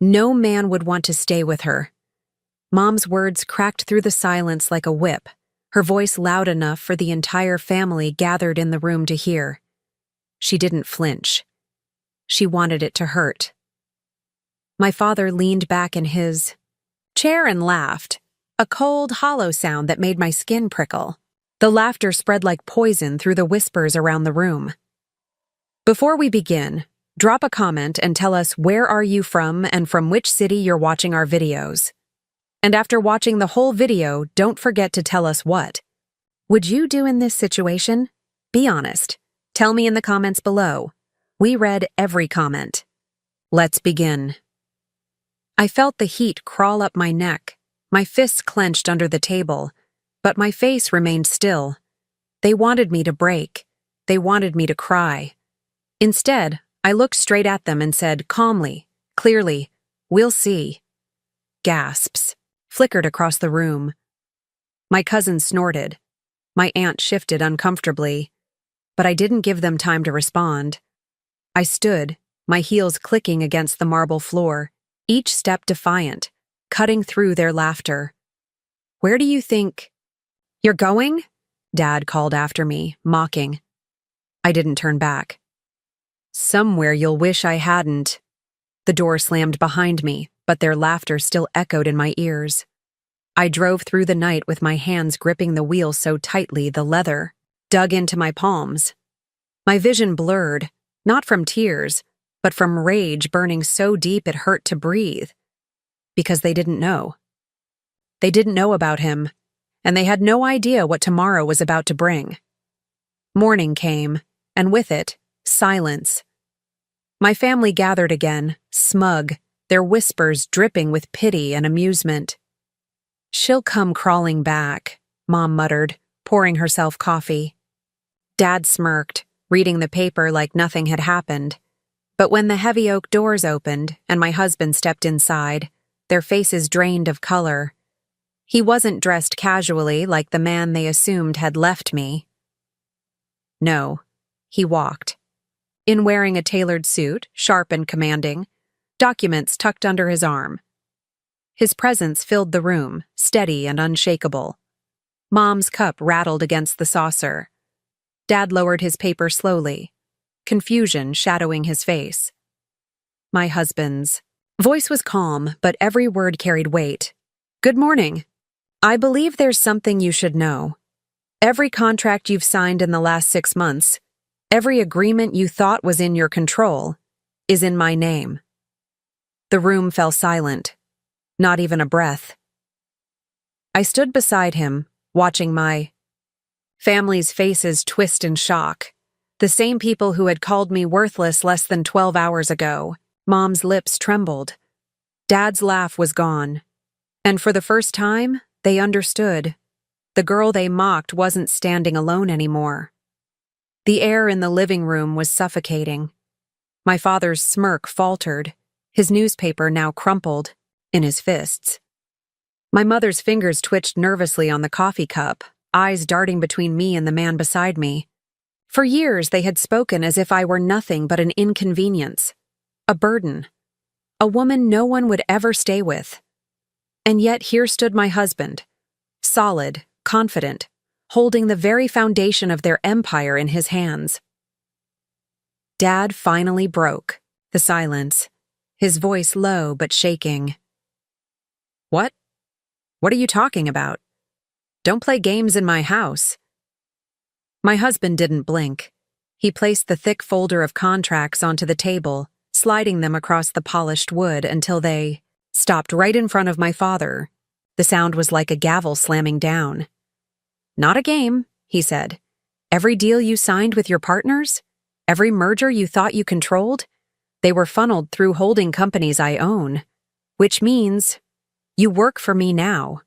No man would want to stay with her. Mom's words cracked through the silence like a whip, her voice loud enough for the entire family gathered in the room to hear. She didn't flinch. She wanted it to hurt. My father leaned back in his chair and laughed, a cold, hollow sound that made my skin prickle. The laughter spread like poison through the whispers around the room. Before we begin, drop a comment and tell us where are you from and from which city you're watching our videos. And after watching the whole video, don't forget to tell us what would you do in this situation? Be honest. Tell me in the comments below. We read every comment. Let's begin. I felt the heat crawl up my neck, my fists clenched under the table, but my face remained still. They wanted me to break. They wanted me to cry. Instead, I looked straight at them and said calmly, clearly, "We'll see." Gasps flickered across the room. My cousin snorted. My aunt shifted uncomfortably, but I didn't give them time to respond. I stood, my heels clicking against the marble floor, each step defiant, cutting through their laughter. "Where do you think you're going?" Dad called after me, mocking. I didn't turn back. "Somewhere you'll wish I hadn't." The door slammed behind me, but their laughter still echoed in my ears. I drove through the night with my hands gripping the wheel so tightly the leather dug into my palms. My vision blurred, not from tears, but from rage burning so deep it hurt to breathe. Because they didn't know. They didn't know about him, and they had no idea what tomorrow was about to bring. Morning came, and with it, silence. My family gathered again, smug, their whispers dripping with pity and amusement. "She'll come crawling back," Mom muttered, pouring herself coffee. Dad smirked, reading the paper like nothing had happened. But when the heavy oak doors opened and my husband stepped inside, their faces drained of color. He wasn't dressed casually like the man they assumed had left me. No, he walked. In wearing a tailored suit, sharp and commanding, documents tucked under his arm. His presence filled the room, steady and unshakable. Mom's cup rattled against the saucer. Dad lowered his paper slowly, confusion shadowing his face. My husband's voice was calm, but every word carried weight. "Good morning. I believe there's something you should know. Every contract you've signed in the last 6 months, every agreement you thought was in your control, is in my name." The room fell silent, not even a breath. I stood beside him, watching my family's faces twist in shock. The same people who had called me worthless less than 12 hours ago. Mom's lips trembled. Dad's laugh was gone. And for the first time, they understood. The girl they mocked wasn't standing alone anymore. The air in the living room was suffocating. My father's smirk faltered, his newspaper now crumpled in his fists. My mother's fingers twitched nervously on the coffee cup, eyes darting between me and the man beside me. For years they had spoken as if I were nothing but an inconvenience, a burden, a woman no one would ever stay with. And yet here stood my husband, solid, confident, holding the very foundation of their empire in his hands. Dad finally broke the silence, his voice low but shaking. "What? What are you talking about? Don't play games in my house." My husband didn't blink. He placed the thick folder of contracts onto the table, sliding them across the polished wood until they stopped right in front of my father. The sound was like a gavel slamming down. "Not a game," he said. "Every deal you signed with your partners, every merger you thought you controlled, they were funneled through holding companies I own. Which means you work for me now."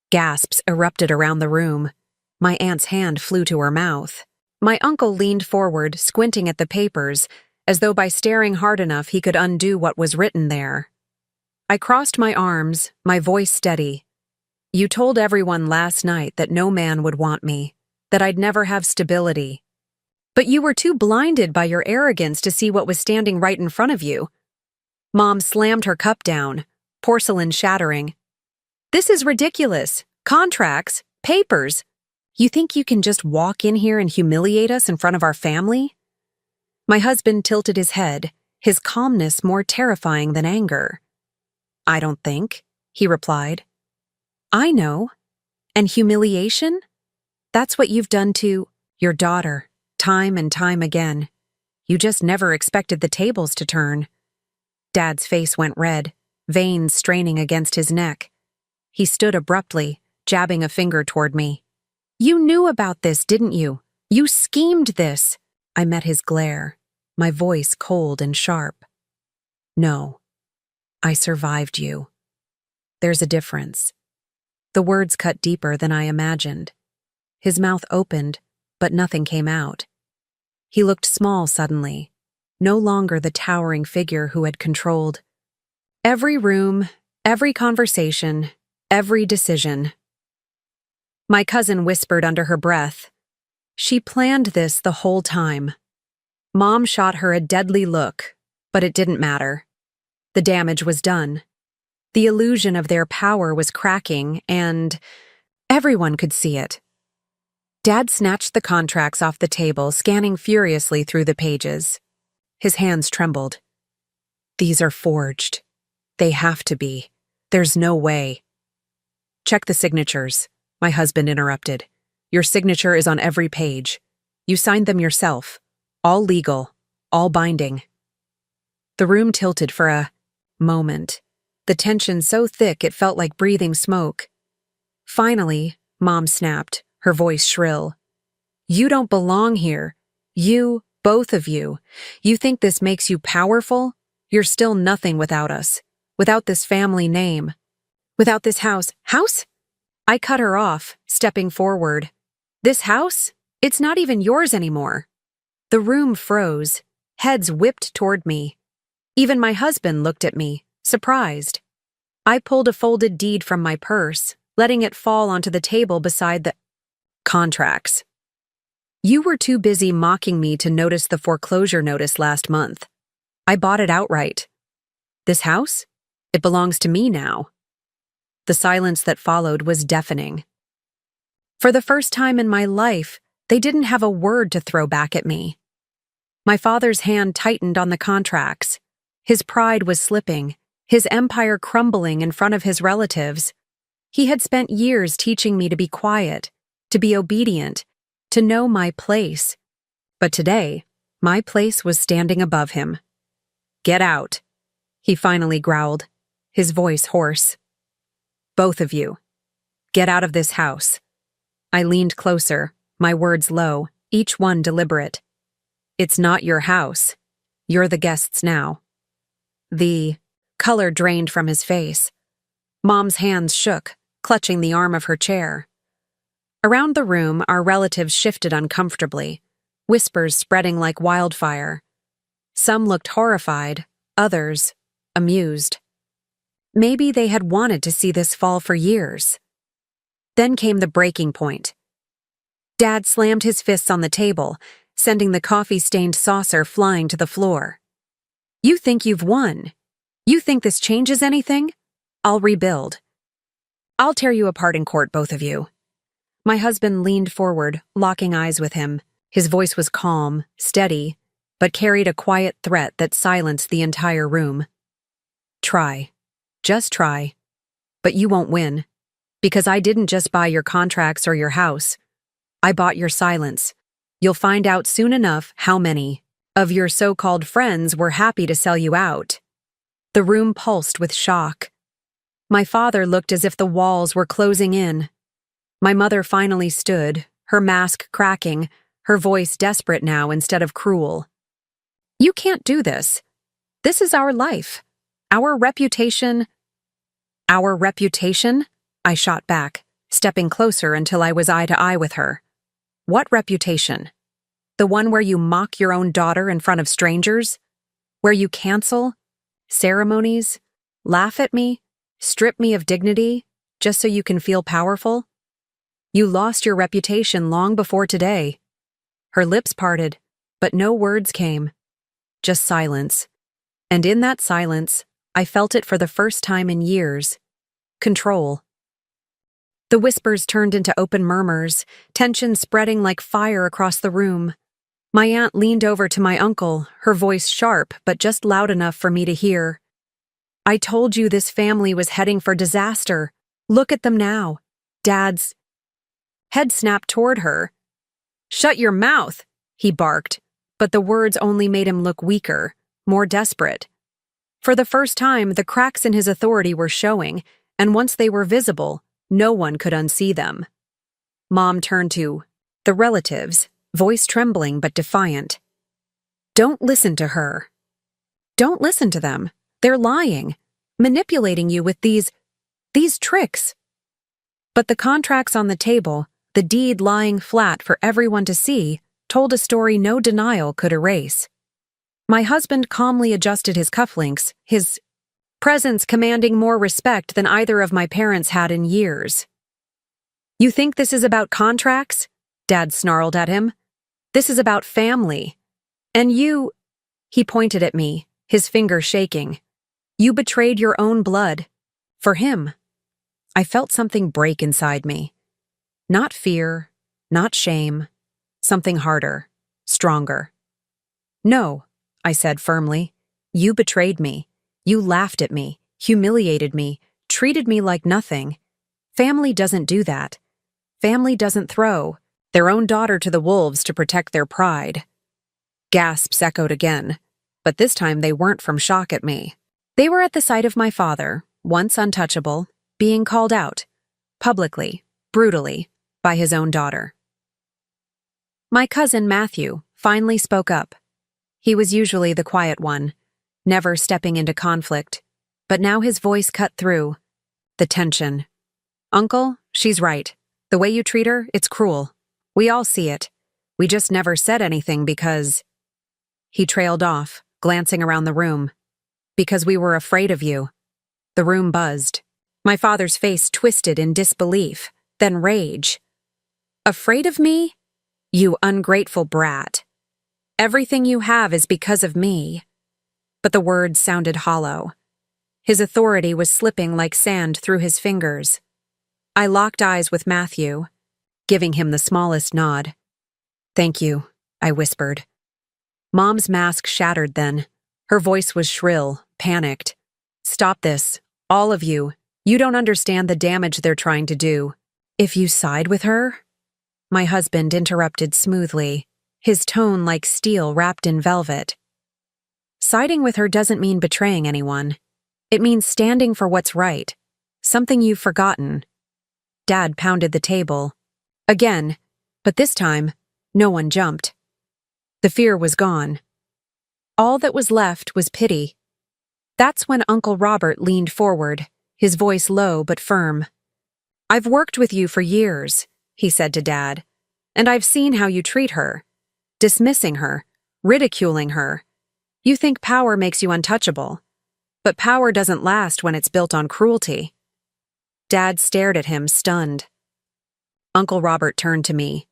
Gasps erupted around the room. My aunt's hand flew to her mouth. My uncle leaned forward, squinting at the papers, as though by staring hard enough he could undo what was written there. I crossed my arms, my voice steady. "You told everyone last night that no man would want me, that I'd never have stability. But you were too blinded by your arrogance to see what was standing right in front of you. Mom slammed her cup down, porcelain shattering. This is ridiculous. Contracts, papers. You think you can just walk in here and humiliate us in front of our family? My husband tilted his head, his calmness more terrifying than anger. I don't think, he replied. I know. And humiliation? That's what you've done to your daughter, time and time again. You just never expected the tables to turn. Dad's face went red, veins straining against his neck. He stood abruptly, jabbing a finger toward me. You knew about this, didn't you? You schemed this. I met his glare, my voice cold and sharp. No, I survived you. There's a difference. The words cut deeper than I imagined. His mouth opened, but nothing came out. He looked small suddenly, no longer the towering figure who had controlled every room, every conversation, every decision. My cousin whispered under her breath. She planned this the whole time. Mom shot her a deadly look, but it didn't matter. The damage was done. The illusion of their power was cracking, and everyone could see it. Dad snatched the contracts off the table, scanning furiously through the pages. His hands trembled. These are forged. They have to be. There's no way. Check the signatures, my husband interrupted. Your signature is on every page. You signed them yourself. All legal, all binding. The room tilted for a moment, the tension so thick it felt like breathing smoke. Finally, Mom snapped, her voice shrill. You don't belong here. You, both of you. You think this makes you powerful? You're still nothing without us, without this family name, without this house. House? I cut her off, stepping forward. This house? It's not even yours anymore. The room froze, heads whipped toward me. Even my husband looked at me, surprised. I pulled a folded deed from my purse, letting it fall onto the table beside the contracts. You were too busy mocking me to notice the foreclosure notice last month. I bought it outright. This house? It belongs to me now. The silence that followed was deafening. For the first time in my life, they didn't have a word to throw back at me. My father's hand tightened on the contracts. His pride was slipping, his empire crumbling in front of his relatives. He had spent years teaching me to be quiet, to be obedient, to know my place. But today, my place was standing above him. Get out, he finally growled, his voice hoarse. Both of you. Get out of this house. I leaned closer, my words low, each one deliberate. It's not your house. You're the guests now. The color drained from his face. Mom's hands shook, clutching the arm of her chair. Around the room, our relatives shifted uncomfortably, whispers spreading like wildfire. Some looked horrified, others amused. Maybe they had wanted to see this fall for years. Then came the breaking point. Dad slammed his fists on the table, sending the coffee-stained saucer flying to the floor. You think you've won? You think this changes anything? I'll rebuild. I'll tear you apart in court, both of you. My husband leaned forward, locking eyes with him. His voice was calm, steady, but carried a quiet threat that silenced the entire room. Try. Just try. But you won't win. Because I didn't just buy your contracts or your house. I bought your silence. You'll find out soon enough how many of your so-called friends were happy to sell you out. The room pulsed with shock. My father looked as if the walls were closing in. My mother finally stood, her mask cracking, her voice desperate now instead of cruel. You can't do this. This is our life. Our reputation. Our reputation? I shot back, stepping closer until I was eye to eye with her. What reputation? The one where you mock your own daughter in front of strangers? Where you cancel ceremonies, laugh at me, strip me of dignity, just so you can feel powerful? You lost your reputation long before today. Her lips parted, but no words came. Just silence. And in that silence, I felt it for the first time in years. Control. The whispers turned into open murmurs, tension spreading like fire across the room. My aunt leaned over to my uncle, her voice sharp but just loud enough for me to hear. "I told you this family was heading for disaster. Look at them now." Dad's head snapped toward her. "Shut your mouth," he barked, but the words only made him look weaker, more desperate. For the first time, the cracks in his authority were showing, and once they were visible, no one could unsee them. Mom turned to the relatives, voice trembling but defiant. "Don't listen to her. Don't listen to them. They're lying, manipulating you with these tricks." But the contracts on the table, the deed lying flat for everyone to see, told a story no denial could erase. My husband calmly adjusted his cufflinks, his presence commanding more respect than either of my parents had in years. "You think this is about contracts?" Dad snarled at him. "This is about family. And you—" He pointed at me, his finger shaking. "You betrayed your own blood. For him." I felt something break inside me. Not fear, not shame. Something harder, stronger. "No," I said firmly. "You betrayed me. You laughed at me, humiliated me, treated me like nothing. Family doesn't do that. Family doesn't throw their own daughter to the wolves to protect their pride." Gasps echoed again, but this time they weren't from shock at me. They were at the sight of my father, once untouchable, being called out, publicly, brutally, by his own daughter. My cousin Matthew finally spoke up. He was usually the quiet one, never stepping into conflict, but now his voice cut through the tension. "Uncle, she's right. The way you treat her, it's cruel. We all see it. We just never said anything because—" He trailed off, glancing around the room. "Because we were afraid of you." The room buzzed. My father's face twisted in disbelief, then rage. "Afraid of me? You ungrateful brat. Everything you have is because of me." But the words sounded hollow. His authority was slipping like sand through his fingers. I locked eyes with Matthew, giving him the smallest nod. "Thank you," I whispered. Mom's mask shattered then. Her voice was shrill, panicked. "Stop this, all of you. You don't understand the damage they're trying to do." "If you side with her?" My husband interrupted smoothly, his tone like steel wrapped in velvet. "Siding with her doesn't mean betraying anyone. It means standing for what's right, something you've forgotten." Dad pounded the table. Again, but this time, no one jumped. The fear was gone. All that was left was pity. That's when Uncle Robert leaned forward, his voice low but firm. "I've worked with you for years," he said to Dad, "and I've seen how you treat her. Dismissing her, ridiculing her. You think power makes you untouchable. But power doesn't last when it's built on cruelty." Dad stared at him, stunned. Uncle Robert turned to me.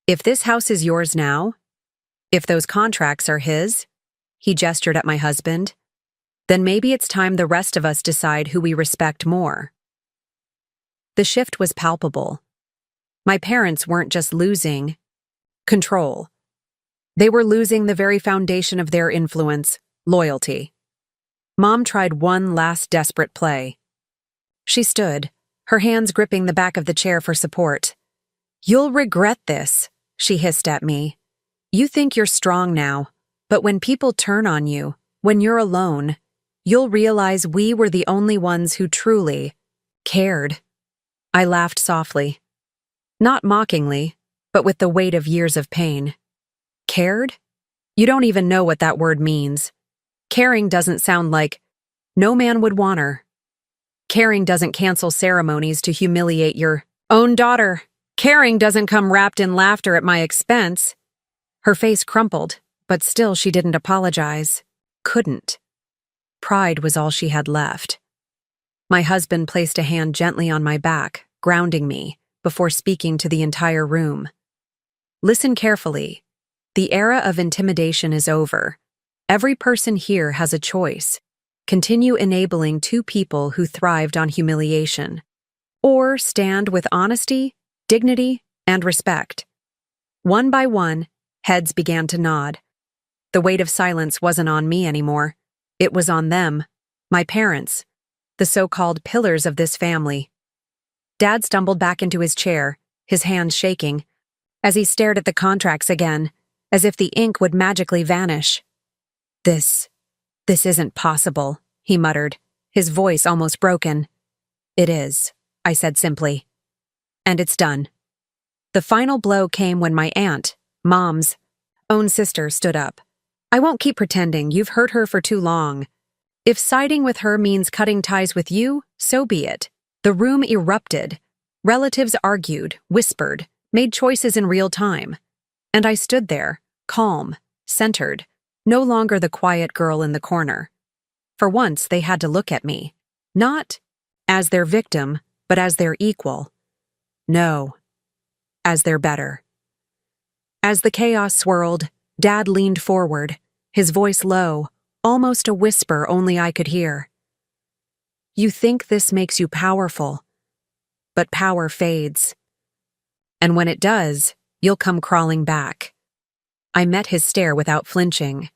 "If this house is yours now, if those contracts are his," he gestured at my husband, "then maybe it's time the rest of us decide who we respect more." The shift was palpable. My parents weren't just losing control. They were losing the very foundation of their influence, loyalty. Mom tried one last desperate play. She stood, her hands gripping the back of the chair for support. "You'll regret this," she hissed at me. "You think you're strong now, but when people turn on you, when you're alone, you'll realize we were the only ones who truly cared." I laughed softly. Not mockingly, but with the weight of years of pain. Cared? You don't even know what that word means. Caring doesn't sound like, "No man would want her." Caring doesn't cancel ceremonies to humiliate your own daughter. Caring doesn't come wrapped in laughter at my expense. Her face crumpled, but still she didn't apologize. Couldn't. Pride was all she had left. My husband placed a hand gently on my back, grounding me, before speaking to the entire room. "Listen carefully. The era of intimidation is over. Every person here has a choice. Continue enabling two people who thrived on humiliation, or stand with honesty, dignity, and respect. One by one, heads began to nod. The weight of silence wasn't on me anymore. It was on them, my parents, the so-called pillars of this family. Dad stumbled back into his chair, his hands shaking, as he stared at the contracts again, as if the ink would magically vanish. This isn't possible, he muttered, his voice almost broken. It is, I said simply. And it's done. The final blow came when my aunt, Mom's own sister, stood up. I won't keep pretending you've hurt her for too long. If siding with her means cutting ties with you, so be it. The room erupted. Relatives argued, whispered, made choices in real time. And I stood there, calm, centered, no longer the quiet girl in the corner. For once, they had to look at me, not as their victim, but as their equal. No, as their better. As the chaos swirled, Dad leaned forward, his voice low, almost a whisper only I could hear. You think this makes you powerful, but power fades. And when it does, you'll come crawling back. I met his stare without flinching.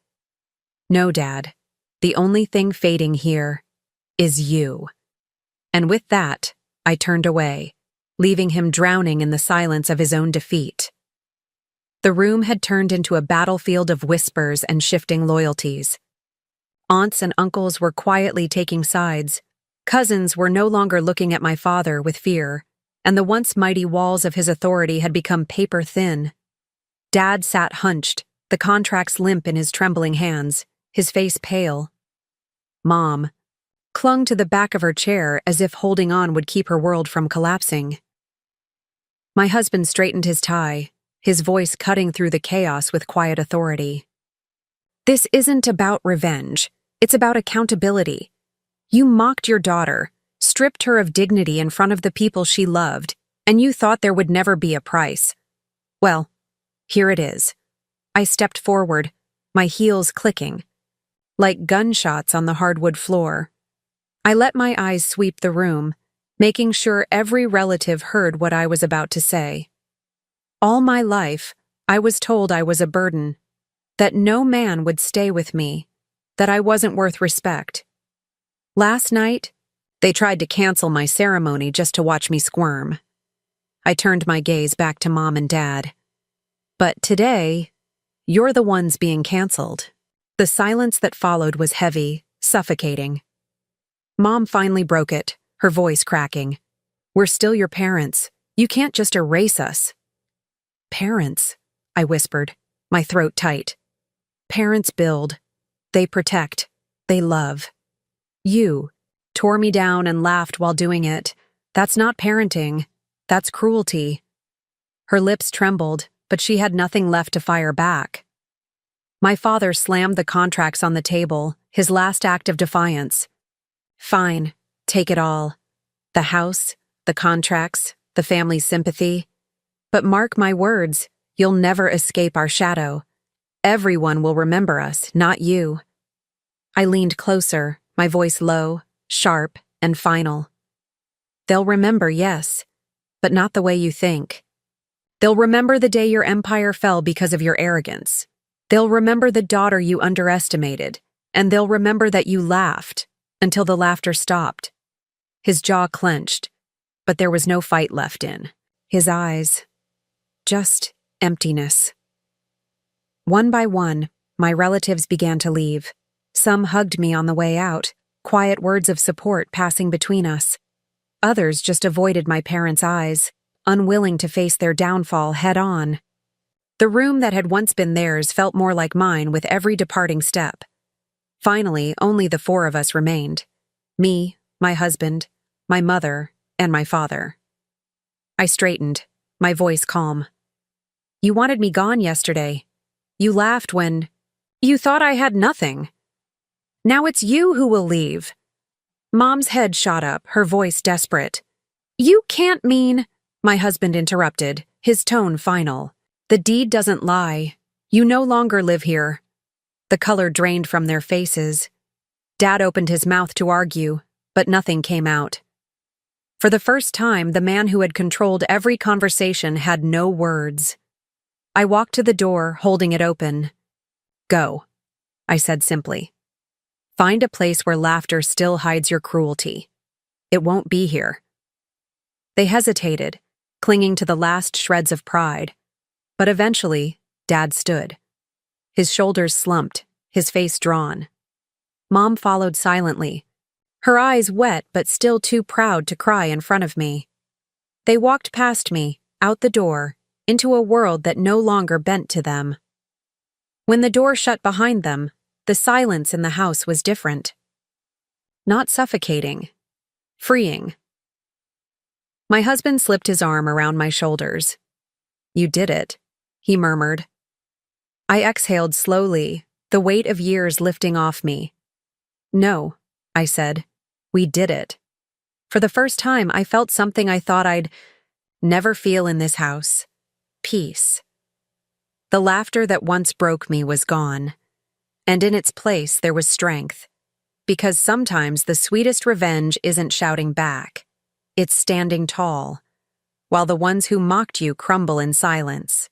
No, Dad, the only thing fading here is you. And with that, I turned away, leaving him drowning in the silence of his own defeat. The room had turned into a battlefield of whispers and shifting loyalties. Aunts and uncles were quietly taking sides. Cousins were no longer looking at my father with fear, and the once mighty walls of his authority had become paper thin. Dad sat hunched, the contracts limp in his trembling hands, his face pale. Mom clung to the back of her chair as if holding on would keep her world from collapsing. My husband straightened his tie, his voice cutting through the chaos with quiet authority. This isn't about revenge. It's about accountability. You mocked your daughter, stripped her of dignity in front of the people she loved, and you thought there would never be a price. Well, here it is. I stepped forward, my heels clicking, like gunshots on the hardwood floor. I let my eyes sweep the room, making sure every relative heard what I was about to say. All my life, I was told I was a burden, that no man would stay with me, that I wasn't worth respect. Last night, they tried to cancel my ceremony just to watch me squirm. I turned my gaze back to Mom and Dad. But today, you're the ones being canceled. The silence that followed was heavy, suffocating. Mom finally broke it, her voice cracking. We're still your parents. You can't just erase us. Parents, I whispered, my throat tight. Parents build. They protect. They love. You tore me down and laughed while doing it. That's not parenting. That's cruelty. Her lips trembled, but she had nothing left to fire back. My father slammed the contracts on the table, his last act of defiance. Fine, take it all. The house, the contracts, the family's sympathy. But mark my words, you'll never escape our shadow. Everyone will remember us, not you. I leaned closer, my voice low, sharp, and final. They'll remember, yes, but not the way you think. They'll remember the day your empire fell because of your arrogance. They'll remember the daughter you underestimated, and they'll remember that you laughed until the laughter stopped. His jaw clenched, but there was no fight left in his eyes. Just emptiness. One by one, my relatives began to leave. Some hugged me on the way out, quiet words of support passing between us. Others just avoided my parents' eyes, unwilling to face their downfall head-on. The room that had once been theirs felt more like mine with every departing step. Finally, only the four of us remained. Me, my husband, my mother, and my father. I straightened, my voice calm. You wanted me gone yesterday. You laughed when you thought I had nothing. Now it's you who will leave. Mom's head shot up, her voice desperate. You can't mean, my husband interrupted, his tone final. The deed doesn't lie. You no longer live here. The color drained from their faces. Dad opened his mouth to argue, but nothing came out. For the first time, the man who had controlled every conversation had no words. I walked to the door, holding it open. "Go," I said simply. "Find a place where laughter still hides your cruelty. It won't be here." They hesitated, clinging to the last shreds of pride. But eventually, Dad stood. His shoulders slumped, his face drawn. Mom followed silently, her eyes wet but still too proud to cry in front of me. They walked past me, out the door, into a world that no longer bent to them. When the door shut behind them, the silence in the house was different. Not suffocating, freeing. My husband slipped his arm around my shoulders. "You did it," he murmured. I exhaled slowly, the weight of years lifting off me. "No," I said. "We did it." For the first time, I felt something I thought I'd never feel in this house. Peace. The laughter that once broke me was gone, and in its place there was strength. Because sometimes the sweetest revenge isn't shouting back, it's standing tall, while the ones who mocked you crumble in silence.